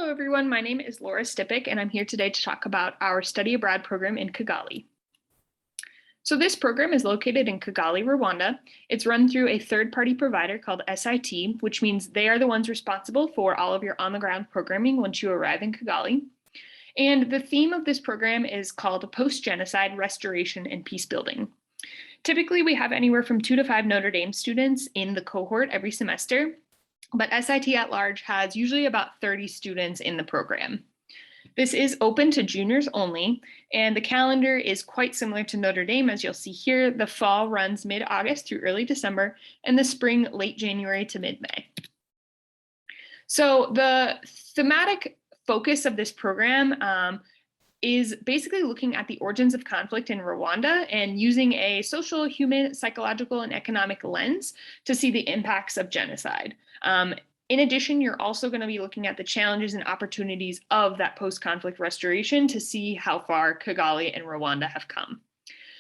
Hello, everyone. My name is Laura Stipik, and I'm here today to talk about our study abroad program in Kigali. So this program is located in Kigali, Rwanda. It's run through a third-party provider called SIT, which means they are the ones responsible for all of your on-the-ground programming once you arrive in Kigali. And the theme of this program is called Post-Genocide Restoration and Peace Building. Typically, we have anywhere from 2 to 5 Notre Dame students in the cohort every semester, but SIT at large has usually about 30 students in the program. This is open to juniors only, and the calendar is quite similar to Notre Dame, as you'll see here. The fall runs mid-August through early December, and the spring late January to mid-May. So the thematic focus of this program is basically looking at the origins of conflict in Rwanda and using a social, human, psychological, and economic lens to see the impacts of genocide. In addition, you're also going to be looking at the challenges and opportunities of that post-conflict restoration to see how far Kigali and Rwanda have come.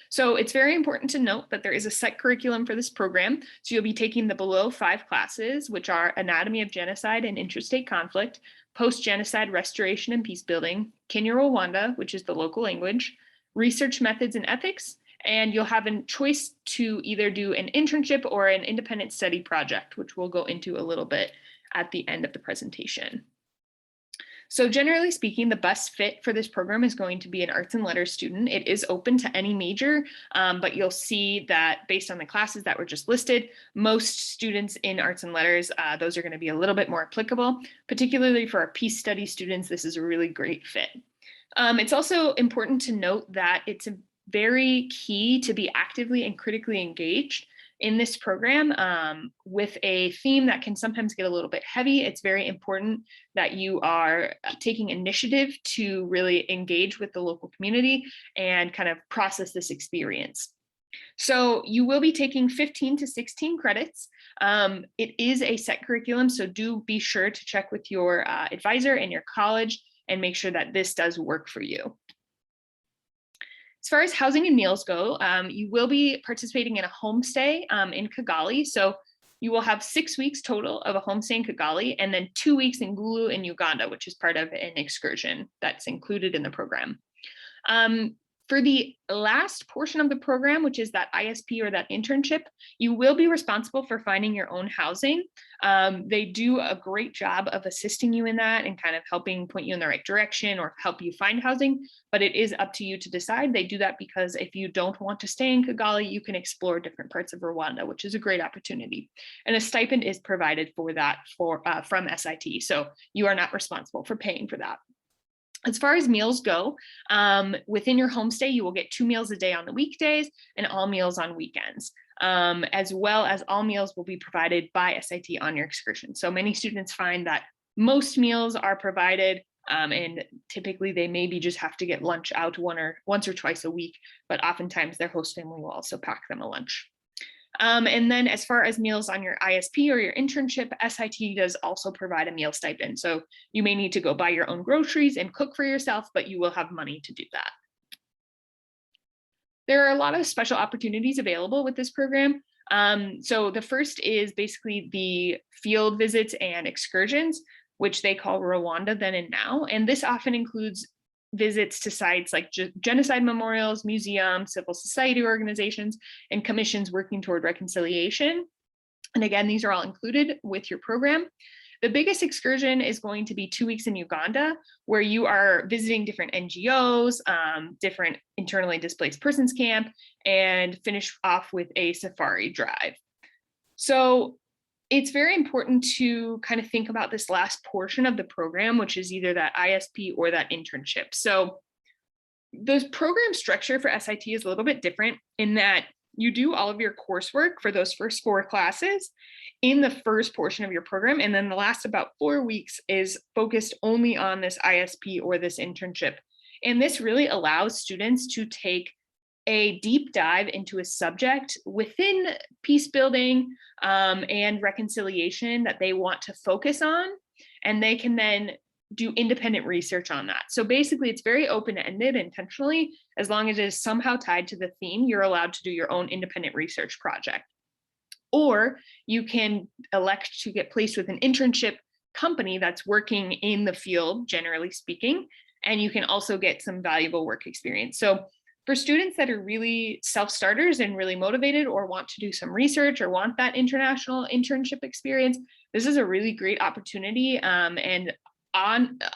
So it's very important to note that there is a set curriculum for this program. So you'll be taking the below 5 classes, which are Anatomy of Genocide and Interstate Conflict, Post-Genocide Restoration and Peacebuilding, Kinyarwanda, which is the local language, Research Methods and Ethics, and you'll have a choice to either do an internship or an independent study project, which we'll go into a little bit at the end of the presentation. So generally speaking, the best fit for this program is going to be an arts and letters student. It is open to any major, but you'll see that based on the classes that were just listed, most students in arts and letters, those are going to be a little bit more applicable. Particularly for our peace study students, this is a really great fit. It's also important to note that it's very key to be actively and critically engaged in this program with a theme that can sometimes get a little bit heavy. It's very important that you are taking initiative to really engage with the local community and kind of process this experience. So you will be taking 15 to 16 credits. It is a set curriculum, so do be sure to check with your advisor and your college and make sure that this does work for you. As far as housing and meals go, you will be participating in a homestay in Kigali. So you will have 6 weeks total of a homestay in Kigali, and then 2 weeks in Gulu in Uganda, which is part of an excursion that's included in the program. For the last portion of the program, which is that ISP or that internship, you will be responsible for finding your own housing. They do a great job of assisting you in that and kind of helping point you in the right direction or help you find housing, but it is up to you to decide. They do that because if you don't want to stay in Kigali, you can explore different parts of Rwanda, which is a great opportunity. And a stipend is provided for that from SIT, so you are not responsible for paying for that. As far as meals go, within your homestay, you will get 2 meals a day on the weekdays and all meals on weekends, as well as all meals will be provided by SIT on your excursion. So many students find that most meals are provided, and typically they maybe just have to get lunch out once or twice a week, but oftentimes their host family will also pack them a lunch. And then as far as meals on your ISP or your internship, SIT does also provide a meal stipend. So you may need to go buy your own groceries and cook for yourself, but you will have money to do that. There are a lot of special opportunities available with this program. So the first is basically the field visits and excursions, which they call Rwanda Then and Now. And this often includes visits to sites like genocide memorials, museums, civil society organizations, and commissions working toward reconciliation. And again, these are all included with your program. The biggest excursion is going to be 2 weeks in Uganda, where you are visiting different NGOs, different internally displaced persons camp, and finish off with a safari drive. So it's very important to kind of think about this last portion of the program, which is either that ISP or that internship. So the program structure for SIT is a little bit different in that you do all of your coursework for those first 4 classes in the first portion of your program. And then the last about 4 weeks is focused only on this ISP or this internship. And this really allows students to take a deep dive into a subject within peace building and reconciliation that they want to focus on, and they can then do independent research on that. So basically it's very open-ended intentionally. As long as it is somehow tied to the theme, you're allowed to do your own independent research project. Or you can elect to get placed with an internship company that's working in the field, generally speaking, and you can also get some valuable work experience. So for students that are really self-starters and really motivated or want to do some research or want that international internship experience, this is a really great opportunity. And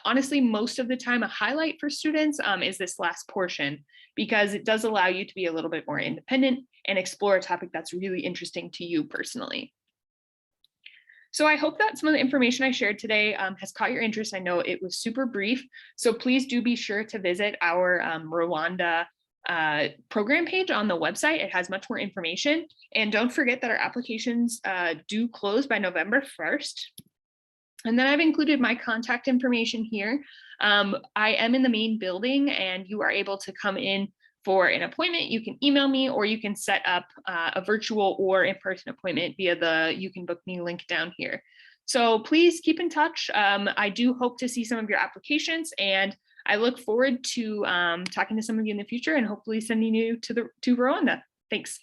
honestly, most of the time, a highlight for students is this last portion, because it does allow you to be a little bit more independent and explore a topic that's really interesting to you personally. So I hope that some of the information I shared today has caught your interest. I know it was super brief, so please do be sure to visit our Rwanda program page on the website. It has much more information. And don't forget that our applications do close by November 1st. And then I've included my contact information here. I am in the main building, and you are able to come in for an appointment. You can email me, or you can set up a virtual or in-person appointment via the You Can Book Me link down here. So please keep in touch. I do hope to see some of your applications, and I look forward to talking to some of you in the future and hopefully sending you to Rwanda. Thanks.